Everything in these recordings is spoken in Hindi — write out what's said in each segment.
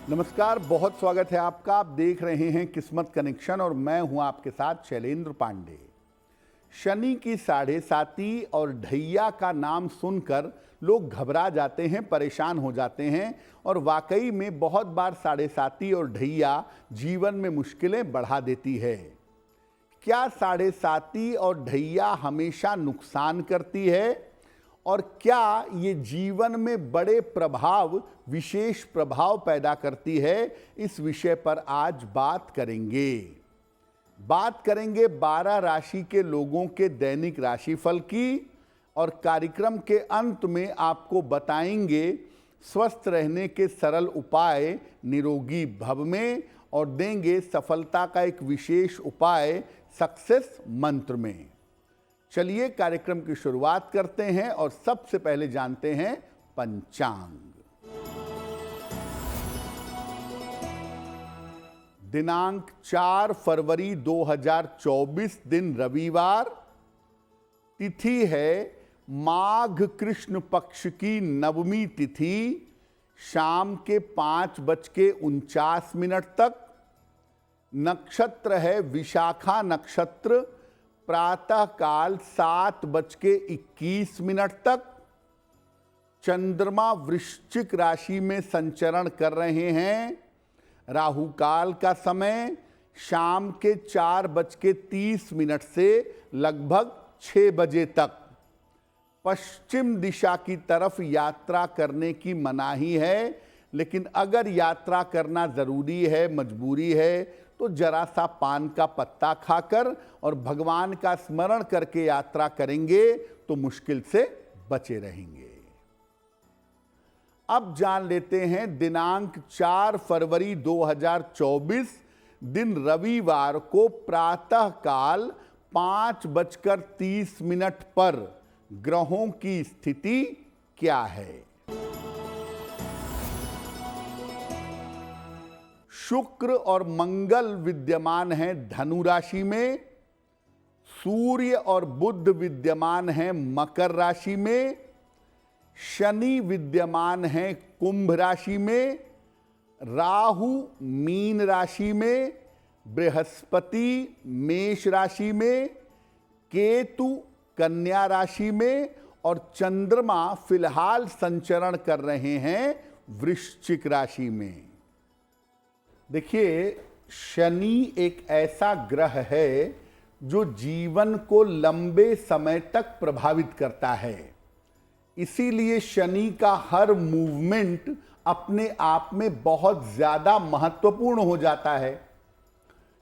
नमस्कार, बहुत स्वागत है आपका। आप देख रहे हैं किस्मत कनेक्शन और मैं हूं आपके साथ शैलेंद्र पांडे। शनि की 7.5 और ढैया का नाम सुनकर लोग घबरा जाते हैं, परेशान हो जाते हैं और वाकई में बहुत बार 7.5 और ढैया जीवन में मुश्किलें बढ़ा देती है। क्या 7.5 और ढैया हमेशा नुकसान करती है और क्या ये जीवन में बड़े प्रभाव, विशेष प्रभाव पैदा करती है, इस विषय पर आज बात करेंगे। 12 राशि के लोगों के दैनिक राशिफल की और कार्यक्रम के अंत में आपको बताएंगे स्वस्थ रहने के सरल उपाय निरोगी भव में और देंगे सफलता का एक विशेष उपाय सक्सेस मंत्र में। चलिए कार्यक्रम की शुरुआत करते हैं और सबसे पहले जानते हैं पंचांग। दिनांक 4 फरवरी 2024 दिन रविवार, तिथि है माघ कृष्ण पक्ष की नवमी तिथि, शाम के 5:49 तक। नक्षत्र है विशाखा नक्षत्र, प्रातः काल 7:21 तक। चंद्रमा वृश्चिक राशि में संचरण कर रहे हैं। राहु काल का समय शाम के 4:30 से लगभग 6 बजे तक। पश्चिम दिशा की तरफ यात्रा करने की मनाही है, लेकिन अगर यात्रा करना जरूरी है, मजबूरी है, तो जरा सा पान का पत्ता खाकर और भगवान का स्मरण करके यात्रा करेंगे तो मुश्किल से बचे रहेंगे। अब जान लेते हैं दिनांक 4 फरवरी 2024 दिन रविवार को प्रातः काल 5:30 पर ग्रहों की स्थिति क्या है। शुक्र और मंगल विद्यमान हैं धनु राशि में। सूर्य और बुध विद्यमान हैं मकर राशि में। शनि विद्यमान हैं कुंभ राशि में। राहु मीन राशि में। बृहस्पति मेष राशि में। केतु कन्या राशि में और चंद्रमा फिलहाल संचरण कर रहे हैं वृश्चिक राशि में। देखिए, शनि एक ऐसा ग्रह है जो जीवन को लंबे समय तक प्रभावित करता है। इसीलिए शनि का हर मूवमेंट अपने आप में बहुत ज्यादा महत्वपूर्ण हो जाता है।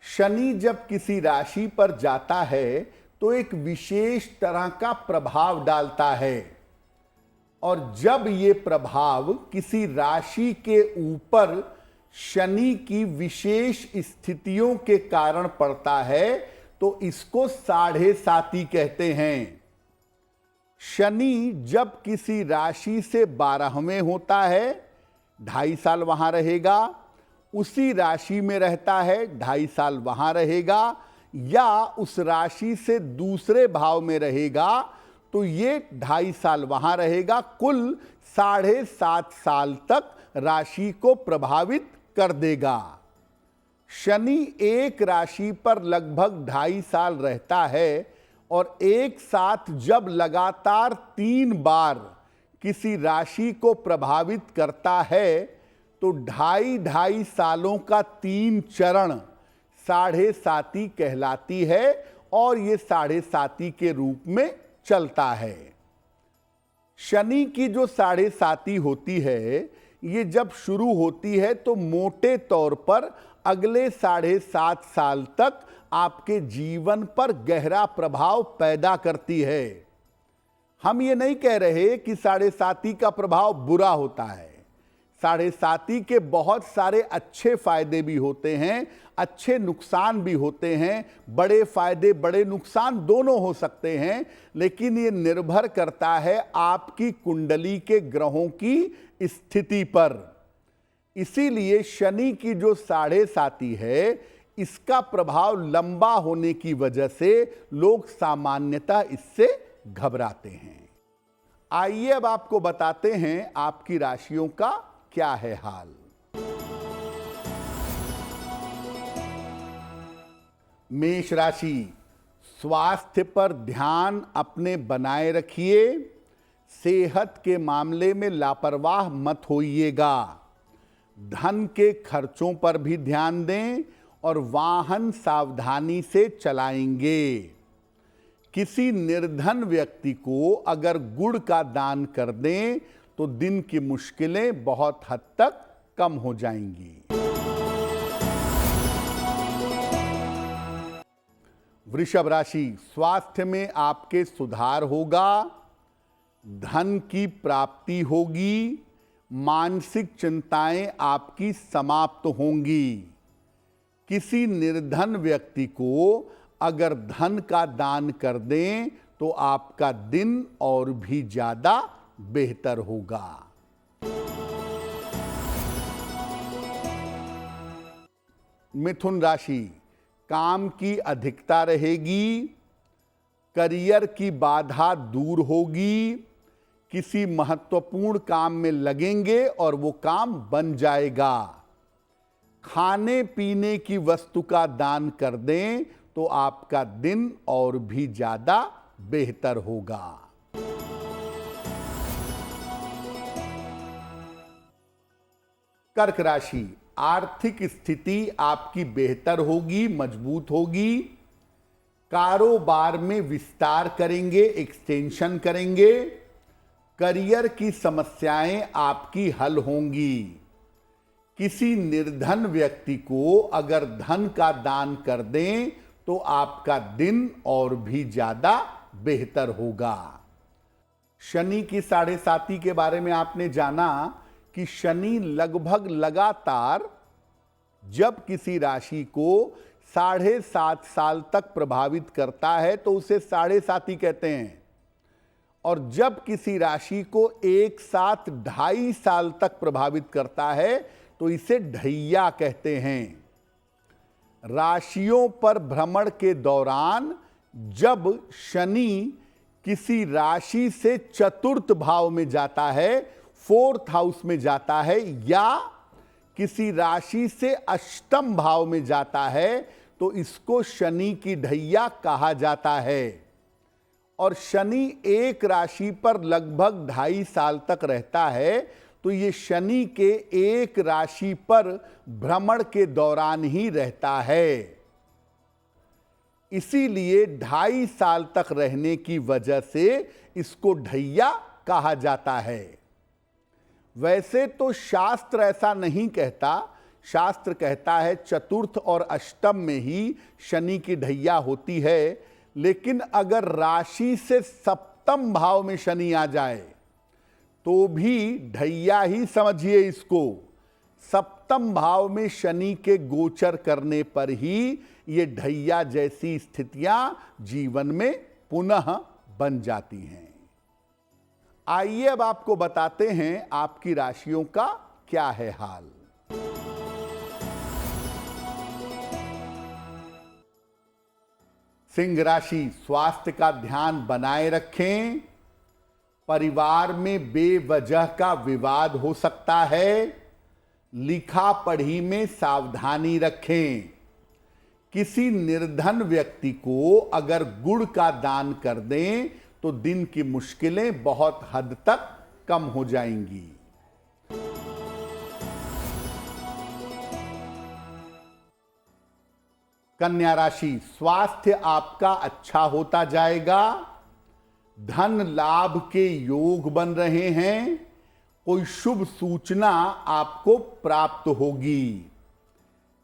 शनि जब किसी राशि पर जाता है तो एक विशेष तरह का प्रभाव डालता है और जब ये प्रभाव किसी राशि के ऊपर शनि की विशेष स्थितियों के कारण पड़ता है तो इसको 7.5 कहते हैं। शनि जब किसी राशि से 12वें होता है, 2.5 साल वहां रहेगा। उसी राशि में रहता है, 2.5 साल वहां रहेगा, या उस राशि से दूसरे भाव में रहेगा तो ये 2.5 साल वहां रहेगा। कुल 7.5 साल तक राशि को प्रभावित कर देगा। शनि एक राशि पर लगभग 2.5 साल रहता है और एक साथ जब लगातार 3 बार किसी राशि को प्रभावित करता है तो 2.5 सालों का 3 चरण 7.5 कहलाती है और ये 7.5 के रूप में चलता है। शनि की जो 7.5 होती है, ये जब शुरू होती है तो मोटे तौर पर अगले 7.5 साल तक आपके जीवन पर गहरा प्रभाव पैदा करती है। हम ये नहीं कह रहे कि 7.5 का प्रभाव बुरा होता है। 7.5 के बहुत सारे अच्छे फायदे भी होते हैं, अच्छे नुकसान भी होते हैं। बड़े फायदे बड़े नुकसान दोनों हो सकते हैं, लेकिन ये निर्भर करता है आपकी कुंडली के ग्रहों की स्थिति पर। इसीलिए शनि की जो 7.5 है, इसका प्रभाव लंबा होने की वजह से लोग सामान्यतः इससे घबराते हैं। आइए अब आपको बताते हैं आपकी राशियों का क्या है हाल। मेष राशि, स्वास्थ्य पर ध्यान अपने बनाए रखिए। सेहत के मामले में लापरवाह मत होइएगा। धन के खर्चों पर भी ध्यान दें और वाहन सावधानी से चलाएंगे। किसी निर्धन व्यक्ति को अगर गुड़ का दान कर दें तो दिन की मुश्किलें बहुत हद तक कम हो जाएंगी। वृषभ राशि, स्वास्थ्य में आपके सुधार होगा। धन की प्राप्ति होगी। मानसिक चिंताएं आपकी समाप्त होंगी। किसी निर्धन व्यक्ति को अगर धन का दान कर दें तो आपका दिन और भी ज्यादा बेहतर होगा। मिथुन राशि, काम की अधिकता रहेगी। करियर की बाधा दूर होगी। किसी महत्वपूर्ण काम में लगेंगे और वो काम बन जाएगा। खाने पीने की वस्तु का दान कर दें तो आपका दिन और भी ज्यादा बेहतर होगा। कर्क राशि, आर्थिक स्थिति आपकी बेहतर होगी, मजबूत होगी। कारोबार में विस्तार करेंगे, एक्सटेंशन करेंगे। करियर की समस्याएं आपकी हल होंगी। किसी निर्धन व्यक्ति को अगर धन का दान कर दें तो आपका दिन और भी ज्यादा बेहतर होगा। शनि की 7.5 के बारे में आपने जाना कि शनि लगभग लगातार जब किसी राशि को 7.5 साल तक प्रभावित करता है तो उसे 7.5 कहते हैं, और जब किसी राशि को एक साथ 2.5 साल तक प्रभावित करता है तो इसे ढैया कहते हैं। राशियों पर भ्रमण के दौरान जब शनि किसी राशि से चतुर्थ भाव में जाता है, 4th हाउस में जाता है, या किसी राशि से अष्टम भाव में जाता है तो इसको शनि की ढैया कहा जाता है। और शनि एक राशि पर लगभग 2.5 साल तक रहता है तो ये शनि के एक राशि पर भ्रमण के दौरान ही रहता है। इसीलिए 2.5 साल तक रहने की वजह से इसको ढैया कहा जाता है। वैसे तो शास्त्र ऐसा नहीं कहता। शास्त्र कहता है चतुर्थ और अष्टम में ही शनि की ढैया होती है, लेकिन अगर राशि से सप्तम भाव में शनि आ जाए तो भी ढैया ही समझिए इसको। सप्तम भाव में शनि के गोचर करने पर ही ये ढैया जैसी स्थितियां जीवन में पुनः बन जाती हैं। आइए अब आपको बताते हैं आपकी राशियों का क्या है हाल। सिंह राशि, स्वास्थ्य का ध्यान बनाए रखें। परिवार में बेवजह का विवाद हो सकता है। लिखा पढ़ी में सावधानी रखें। किसी निर्धन व्यक्ति को अगर गुड़ का दान कर दें तो दिन की मुश्किलें बहुत हद तक कम हो जाएंगी। कन्या राशि, स्वास्थ्य आपका अच्छा होता जाएगा। धन लाभ के योग बन रहे हैं। कोई शुभ सूचना आपको प्राप्त होगी।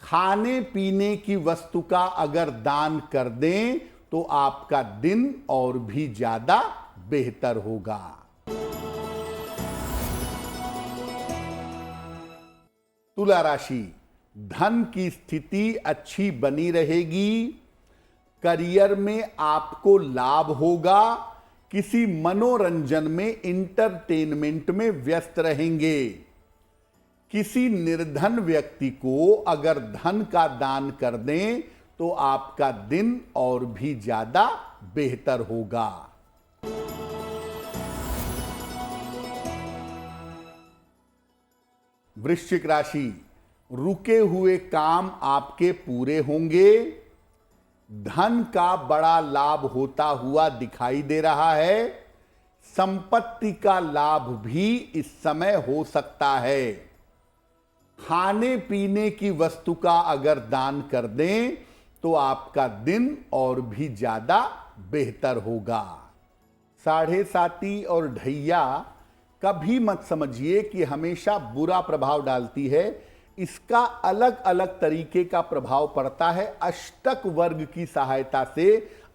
खाने पीने की वस्तु का अगर दान कर दें तो आपका दिन और भी ज्यादा बेहतर होगा। तुला राशि, धन की स्थिति अच्छी बनी रहेगी। करियर में आपको लाभ होगा। किसी मनोरंजन में, इंटरटेनमेंट में व्यस्त रहेंगे। किसी निर्धन व्यक्ति को अगर धन का दान कर दें तो आपका दिन और भी ज्यादा बेहतर होगा। वृश्चिक राशि, रुके हुए काम आपके पूरे होंगे। धन का बड़ा लाभ होता हुआ दिखाई दे रहा है। संपत्ति का लाभ भी इस समय हो सकता है। खाने पीने की वस्तु का अगर दान कर दें तो आपका दिन और भी ज्यादा बेहतर होगा। साढ़े साती और ढैया कभी मत समझिए कि हमेशा बुरा प्रभाव डालती है। इसका अलग अलग तरीके का प्रभाव पड़ता है। अष्टक वर्ग की सहायता से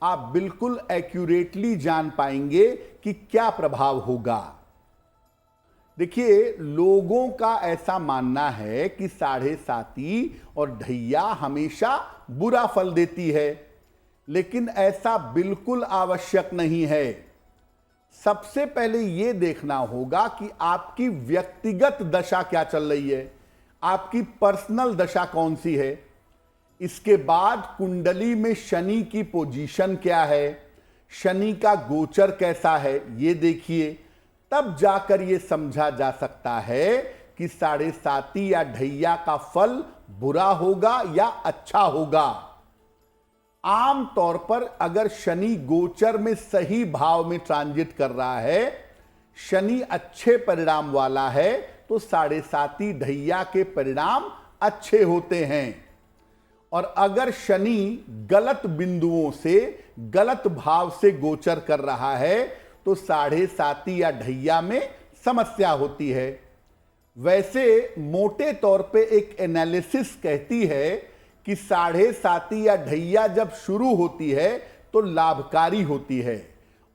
आप बिल्कुल एक्यूरेटली जान पाएंगे कि क्या प्रभाव होगा। देखिए, लोगों का ऐसा मानना है कि साढ़े साती और ढैया हमेशा बुरा फल देती है, लेकिन ऐसा बिल्कुल आवश्यक नहीं है। सबसे पहले यह देखना होगा कि आपकी व्यक्तिगत दशा क्या चल रही है, आपकी पर्सनल दशा कौन सी है। इसके बाद कुंडली में शनि की पोजीशन क्या है, शनि का गोचर कैसा है, यह देखिए। तब जाकर यह समझा जा सकता है कि साढ़े साती या ढैया का फल बुरा होगा या अच्छा होगा। आम तौर पर अगर शनि गोचर में सही भाव में ट्रांजिट कर रहा है, शनि अच्छे परिणाम वाला है, तो साढ़े साती ढैया के परिणाम अच्छे होते हैं। और अगर शनि गलत बिंदुओं से, गलत भाव से गोचर कर रहा है, तो साढ़े साती या ढैया में समस्या होती है। वैसे मोटे तौर पे एक एनालिसिस कहती है कि साढ़े साती या ढैया जब शुरू होती है तो लाभकारी होती है,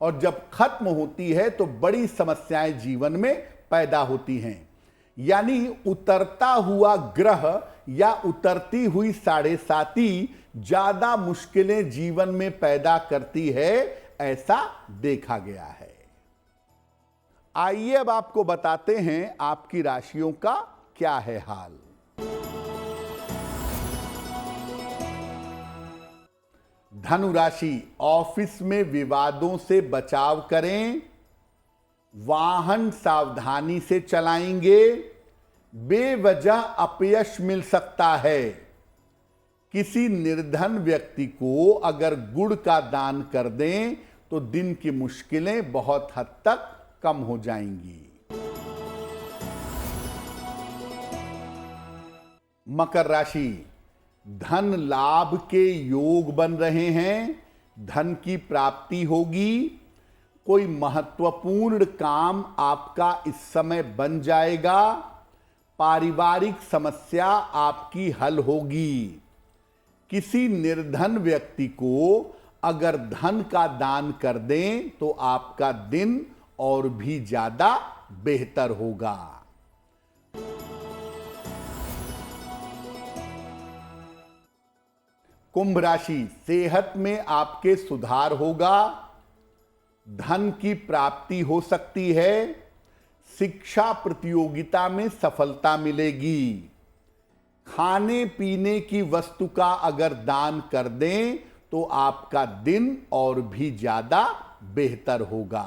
और जब खत्म होती है तो बड़ी समस्याएं जीवन में पैदा होती हैं। यानी उतरता हुआ ग्रह या उतरती हुई साढ़े साती ज्यादा मुश्किलें जीवन में पैदा करती है, ऐसा देखा गया है। आइए अब आपको बताते हैं आपकी राशियों का क्या है हाल। धनु राशि, ऑफिस में विवादों से बचाव करें, वाहन सावधानी से चलाएंगे, बेवजह अपयश मिल सकता है। किसी निर्धन व्यक्ति को अगर गुड़ का दान कर दें तो दिन की मुश्किलें बहुत हद तक कम हो जाएंगी। मकर राशि, धन लाभ के योग बन रहे हैं, धन की प्राप्ति होगी। कोई महत्वपूर्ण काम आपका इस समय बन जाएगा। पारिवारिक समस्या आपकी हल होगी। किसी निर्धन व्यक्ति को अगर धन का दान कर दें तो आपका दिन और भी ज्यादा बेहतर होगा। कुंभ राशि, सेहत में आपके सुधार होगा, धन की प्राप्ति हो सकती है, शिक्षा प्रतियोगिता में सफलता मिलेगी। खाने पीने की वस्तु का अगर दान कर दें तो आपका दिन और भी ज्यादा बेहतर होगा।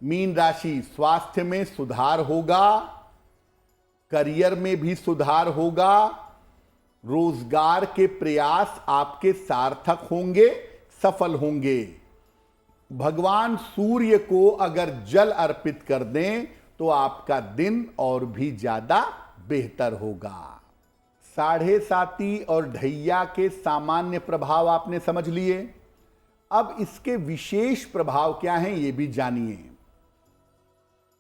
मीन राशि, स्वास्थ्य में सुधार होगा, करियर में भी सुधार होगा, रोजगार के प्रयास आपके सार्थक होंगे, सफल होंगे। भगवान सूर्य को अगर जल अर्पित कर दें तो आपका दिन और भी ज्यादा बेहतर होगा। साढ़े साती और ढैया के सामान्य प्रभाव आपने समझ लिए। अब इसके विशेष प्रभाव क्या हैं ये भी जानिए।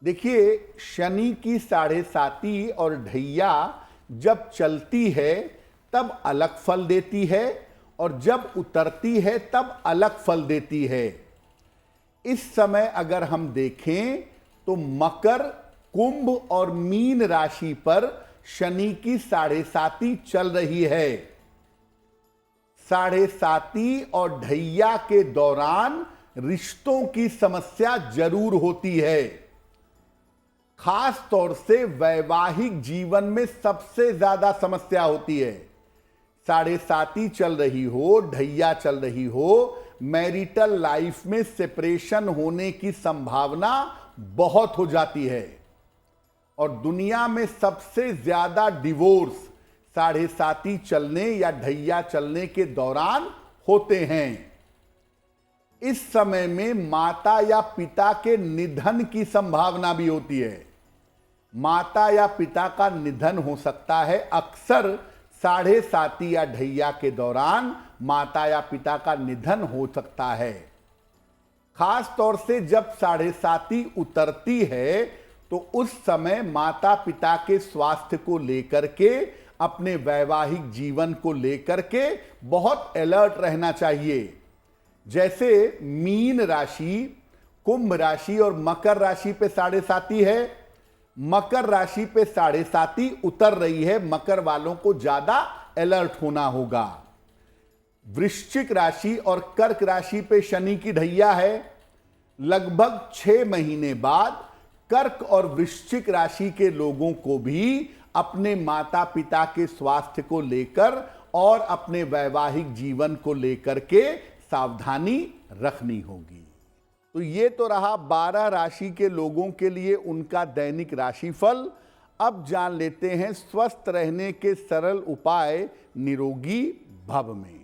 देखिए, शनि की साढ़े साती और ढैया जब चलती है तब अलग फल देती है, और जब उतरती है तब अलग फल देती है। इस समय अगर हम देखें तो मकर, कुंभ और मीन राशि पर शनि की साढ़े साती चल रही है। साढ़े साती और ढैया के दौरान रिश्तों की समस्या जरूर होती है। खास तौर से वैवाहिक जीवन में सबसे ज्यादा समस्या होती है। साढ़े साती चल रही हो, ढैया चल रही हो, मैरिटल लाइफ में सेपरेशन होने की संभावना बहुत हो जाती है। और दुनिया में सबसे ज्यादा डिवोर्स 7.5 चलने या ढैया चलने के दौरान होते हैं। इस समय में माता या पिता के निधन की संभावना भी होती है। माता या पिता का निधन हो सकता है। अक्सर 7.5 या ढैया के दौरान माता या पिता का निधन हो सकता है। खास तौर से जब 7.5 उतरती है तो उस समय माता पिता के स्वास्थ्य को लेकर के, अपने वैवाहिक जीवन को लेकर के बहुत अलर्ट रहना चाहिए। जैसे मीन राशि, कुंभ राशि और मकर राशि पे 7.5 है। मकर राशि पे 7.5 उतर रही है। मकर वालों को ज्यादा अलर्ट होना होगा। वृश्चिक राशि और कर्क राशि पे शनि की ढैया है। लगभग 6 महीने बाद कर्क और वृश्चिक राशि के लोगों को भी अपने माता पिता के स्वास्थ्य को लेकर और अपने वैवाहिक जीवन को लेकर के सावधानी रखनी होगी। तो ये तो रहा 12 राशि के लोगों के लिए उनका दैनिक राशिफल। अब जान लेते हैं स्वस्थ रहने के सरल उपाय निरोगी भव में।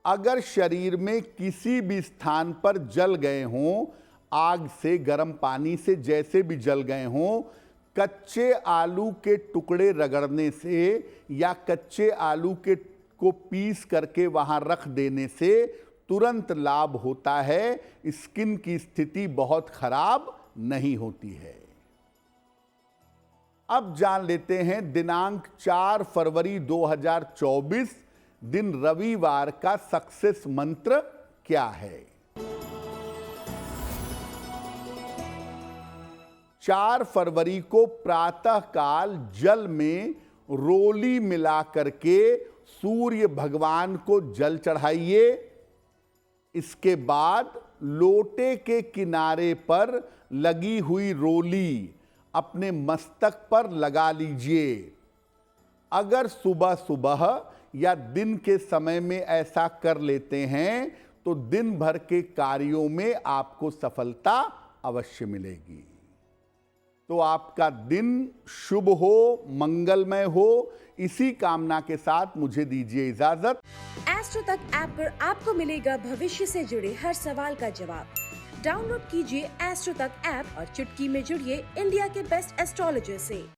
अगर शरीर में किसी भी स्थान पर जल गए हों, आग से, गर्म पानी से, जैसे भी जल गए हों, कच्चे आलू के टुकड़े रगड़ने से या कच्चे आलू को पीस करके वहां रख देने से तुरंत लाभ होता है। स्किन की स्थिति बहुत खराब नहीं होती है। अब जान लेते हैं दिनांक 4 फरवरी 2024 दिन रविवार का सक्सेस मंत्र क्या है। 4 फरवरी को प्रातः काल जल में रोली मिला करके सूर्य भगवान को जल चढ़ाइए। इसके बाद लोटे के किनारे पर लगी हुई रोली अपने मस्तक पर लगा लीजिए। अगर सुबह सुबह या दिन के समय में ऐसा कर लेते हैं तो दिन भर के कार्यों में आपको सफलता अवश्य मिलेगी। तो आपका दिन शुभ हो, मंगलमय हो, इसी कामना के साथ मुझे दीजिए इजाजत। एस्ट्रो तक ऐप पर आपको मिलेगा भविष्य से जुड़े हर सवाल का जवाब। डाउनलोड कीजिए एस्ट्रो तक ऐप और चुटकी में जुड़िए इंडिया के बेस्ट एस्ट्रोलॉजर से।